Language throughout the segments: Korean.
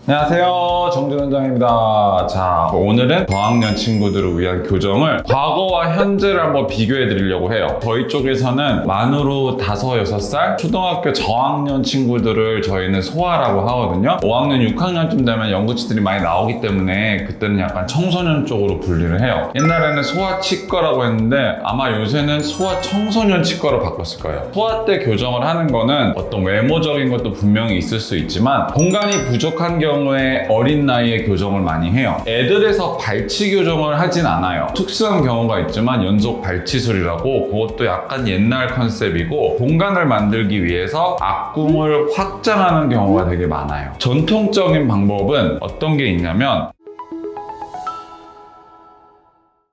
안녕하세요, 정준원장입니다. 자, 오늘은 저학년 친구들을 위한 교정을 과거와 현재를 한번 비교해 드리려고 해요. 저희 쪽에서는 만으로 5, 6살 초등학교 저학년 친구들을 저희는 소아라고 하거든요. 5학년, 6학년쯤 되면 연구치들이 많이 나오기 때문에 그때는 약간 청소년 쪽으로 분리를 해요. 옛날에는 소아치과라고 했는데 아마 요새는 소아청소년 치과로 바꿨을 거예요. 소아 때 교정을 하는 거는 어떤 외모적인 것도 분명히 있을 수 있지만 공간이 부족한 경우에 어린 나이에 교정을 많이 해요. 애들에서 발치 교정을 하진 않아요. 특수한 경우가 있지만 연속 발치술이라고, 그것도 약간 옛날 컨셉이고 공간을 만들기 위해서 앞궁을 확장하는 경우가 되게 많아요. 전통적인 방법은 어떤 게 있냐면,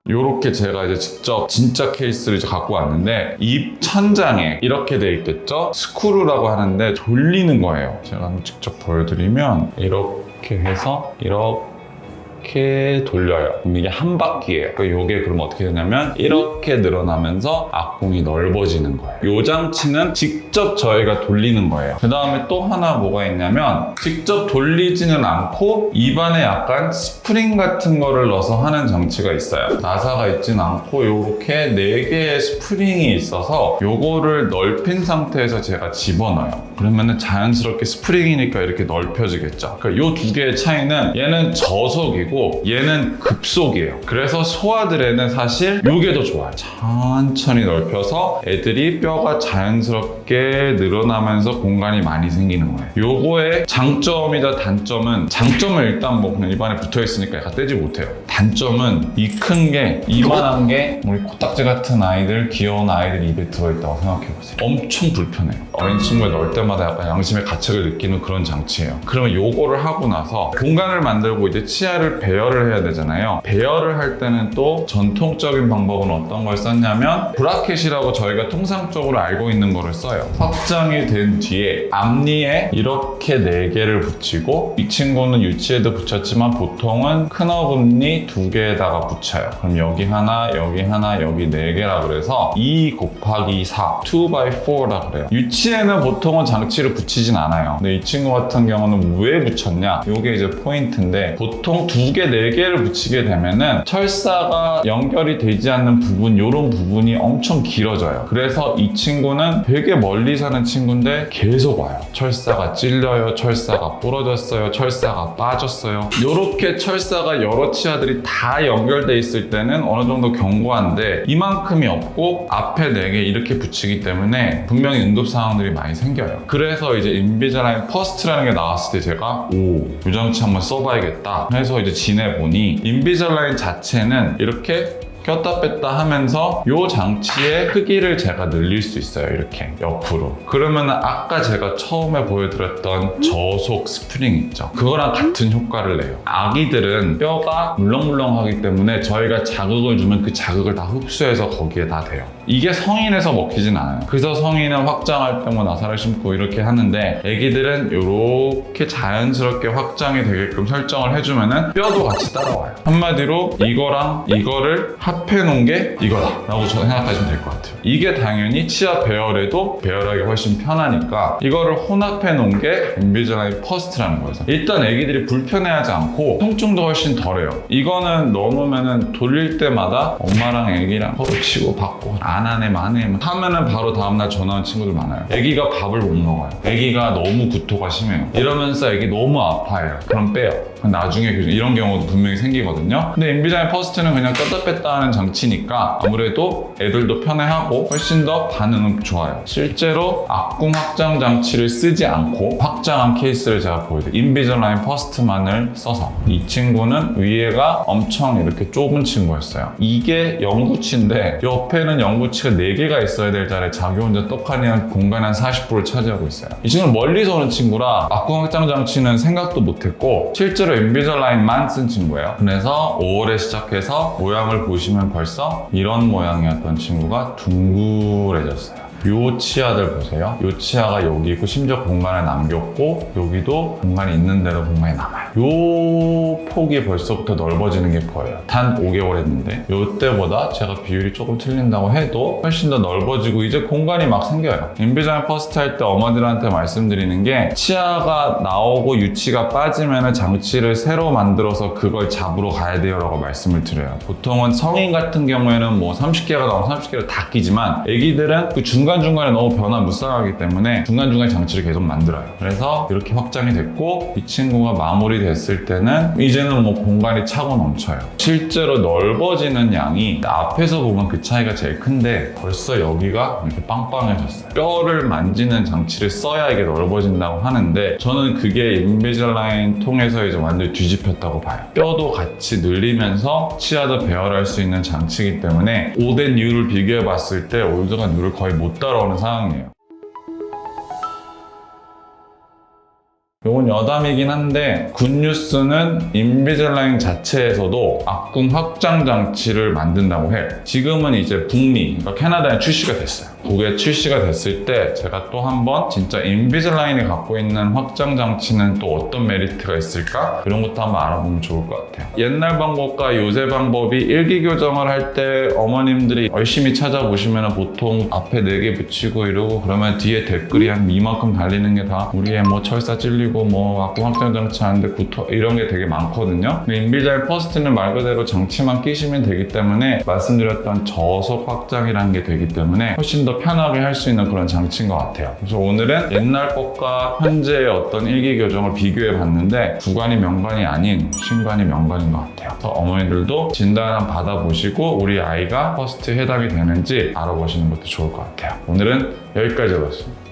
요렇게 제가 이제 직접 진짜 케이스를 이제 갖고 왔는데, 입 천장에 이렇게 돼 있겠죠? 스크루라고 하는데 돌리는 거예요. 제가 한번 직접 보여드리면 이렇게 해서 이렇게 돌려요. 그럼 이게 한 바퀴예요. 그러니까 이게 그럼 어떻게 되냐면 이렇게 늘어나면서 앞궁이 넓어지는 거예요. 이 장치는 직접 저희가 돌리는 거예요. 그 다음에 또 하나 뭐가 있냐면, 직접 돌리지는 않고 입안에 약간 스프링 같은 거를 넣어서 하는 장치가 있어요. 나사가 있진 않고 이렇게 4개의 스프링이 있어서 요거를 넓힌 상태에서 제가 집어넣어요. 그러면은 자연스럽게 스프링이니까 이렇게 넓혀지겠죠. 그러니까 요 두 개의 차이는, 얘는 저속이고 얘는 급속이에요. 그래서 소아들에는 사실 요게 더 좋아요. 천천히 넓혀서 애들이 뼈가 자연스럽게 늘어나면서 공간이 많이 생기는 거예요. 요거의 장점이자 단점은, 장점은 일단 뭐 그냥 입안에 붙어 있으니까 약간 떼지 못해요. 단점은 이 큰 게, 이만한 게 우리 코딱지 같은 아이들, 귀여운 아이들 입에 들어있다고 생각해보세요. 엄청 불편해요. 어린 친구가 넣을 때마다 약간 양심의 가책을 느끼는 그런 장치예요. 그러면 요거를 하고 나서 공간을 만들고 이제 치아를 배열을 해야 되잖아요. 배열을 할 때는 또 전통적인 방법은 어떤 걸 썼냐면, 브라켓이라고 저희가 통상적으로 알고 있는 거를 써요. 확장이 된 뒤에 앞니에 이렇게 4개를 붙이고, 이 친구는 유치에도 붙였지만 보통은 큰 어금니 2개에다가 붙여요. 그럼 여기 하나, 여기 하나, 여기 4개라 그래서 2 곱하기 4, 2x4라 그래요. 유치에는 보통은 장치를 붙이진 않아요. 근데 이 친구 같은 경우는 왜 붙였냐? 요게 이제 포인트인데, 보통 2개, 4개를 붙이게 되면은 철사가 연결이 되지 않는 부분, 요런 부분이 엄청 길어져요. 그래서 이 친구는 되게 멀리 사는 친구인데 계속 와요. 철사가 찔려요, 철사가 부러졌어요, 철사가 빠졌어요. 요렇게 철사가 여러 치아들이 다 연결돼 있을 때는 어느 정도 견고한데, 이만큼이 없고 앞에 4개 이렇게 붙이기 때문에 분명히 응급 상황들이 많이 생겨요. 그래서 이제 인비자라인 퍼스트라는 게 나왔을 때 제가 이 장치 한번 써봐야겠다 해서 이제 지내보니, 인비자라인 자체는 이렇게 꼈다 뺐다 하면서 이 장치의 크기를 제가 늘릴 수 있어요. 이렇게 옆으로. 그러면 아까 제가 처음에 보여드렸던 저속 스프링 있죠? 그거랑 같은 효과를 내요. 아기들은 뼈가 물렁물렁하기 때문에 저희가 자극을 주면 그 자극을 다 흡수해서 거기에 다 돼요. 이게 성인에서 먹히진 않아요. 그래서 성인은 확장할 때 뭐 나사를 심고 이렇게 하는데, 애기들은 이렇게 자연스럽게 확장이 되게끔 설정을 해주면은 뼈도 같이 따라와요. 한마디로 이거랑 이거를 합해 놓은 게 이거다 라고 저는 생각하시면 될 것 같아요. 이게 당연히 치아 배열에도 배열하기 훨씬 편하니까 이거를 혼합해 놓은 게 인비자라인 퍼스트라는 거예요. 일단 애기들이 불편해하지 않고 통증도 훨씬 덜해요. 이거는 넣어놓으면은 돌릴 때마다 엄마랑 애기랑 서로 치고 받고 안 하네 마네 하면은 바로 다음날 전화 온 친구들 많아요. 애기가 밥을 못 먹어요. 애기가 너무 구토가 심해요. 이러면서 애기 너무 아파해요. 그럼 빼요. 나중에 이런 경우도 분명히 생기거든요. 근데 인비자라인 퍼스트는 그냥 꼈다 뺐다 하는 장치니까 아무래도 애들도 편해하고 훨씬 더 반응은 좋아요. 실제로 앞궁 확장 장치를 쓰지 않고 확장한 케이스를 제가 보여드릴게요. 인비자라인 퍼스트만을 써서. 이 친구는 위에가 엄청 이렇게 좁은 친구였어요. 이게 영구치인데 옆에는 영구치가 4개가 있어야 될 자리에 자기 혼자 떡하니 공간의 한 40%를 차지하고 있어요. 이 친구는 멀리서 오는 친구라 앞궁 확장 장치는 생각도 못했고, 실제로 인비자라인만 쓴 친구예요. 그래서 5월에 시작해서 모양을 보시면 벌써 이런 모양이었던 친구가 둥그레졌어요. 요 치아들 보세요. 요 치아가 여기 있고 심지어 공간을 남겼고 여기도 공간이 있는 대로 공간이 남아요. 요 폭이 벌써부터 넓어지는 게 보여요. 단 5개월 했는데 요때보다 제가 비율이 조금 틀린다고 해도 훨씬 더 넓어지고 이제 공간이 막 생겨요. 인비자라인 퍼스트 할 때 어머니들한테 말씀드리는 게 치아가 나오고 유치가 빠지면 장치를 새로 만들어서 그걸 잡으러 가야 돼요 라고 말씀을 드려요. 보통은 성인 같은 경우에는 뭐 30개가 나오면 30개를 다 끼지만 애기들은 그 중간중간에 너무 변화무쌍하기 때문에 중간중간에 장치를 계속 만들어요. 그래서 이렇게 확장이 됐고 이 친구가 마무리됐을 때는 이제는 뭐 공간이 차고 넘쳐요. 실제로 넓어지는 양이 앞에서 보면 그 차이가 제일 큰데 벌써 여기가 이렇게 빵빵해졌어요. 뼈를 만지는 장치를 써야 이게 넓어진다고 하는데 저는 그게 인비자라인 통해서 이제 완전히 뒤집혔다고 봐요. 뼈도 같이 늘리면서 치아도 배열할 수 있는 장치이기 때문에 오된 이유를 비교해 봤을 때 올드가 뉴를 거의 못 따라오는 상황이에요. 요건 여담이긴 한데 굿뉴스는 인비자라인 자체에서도 악궁 확장 장치를 만든다고 해요. 지금은 이제 북미, 그러니까 캐나다에 출시가 됐어요. 그게 출시가 됐을 때 제가 또 한번 진짜 인비자라인이 갖고 있는 확장 장치는 또 어떤 메리트가 있을까? 그런 것도 한번 알아보면 좋을 것 같아요. 옛날 방법과 요새 방법이 일기 교정을 할 때 어머님들이 열심히 찾아보시면 보통 앞에 4개 붙이고 이러고 그러면 뒤에 댓글이 한 이만큼 달리는 게 다 우리의 뭐 철사 찔리고 뭐 악궁 확장 장치 하는데 구토 이런 게 되게 많거든요. 근데 인비자라인 퍼스트는 말 그대로 장치만 끼시면 되기 때문에 말씀드렸던 저속 확장이라는 게 되기 때문에 훨씬 더 편하게 할 수 있는 그런 장치인 것 같아요. 그래서 오늘은 옛날 것과 현재의 어떤 일기 교정을 비교해 봤는데 구간이 명관이 아닌 신관이 명관인 것 같아요. 그래서 어머니들도 진단 한번 받아보시고 우리 아이가 퍼스트 해답이 되는지 알아보시는 것도 좋을 것 같아요. 오늘은 여기까지 해봤습니다.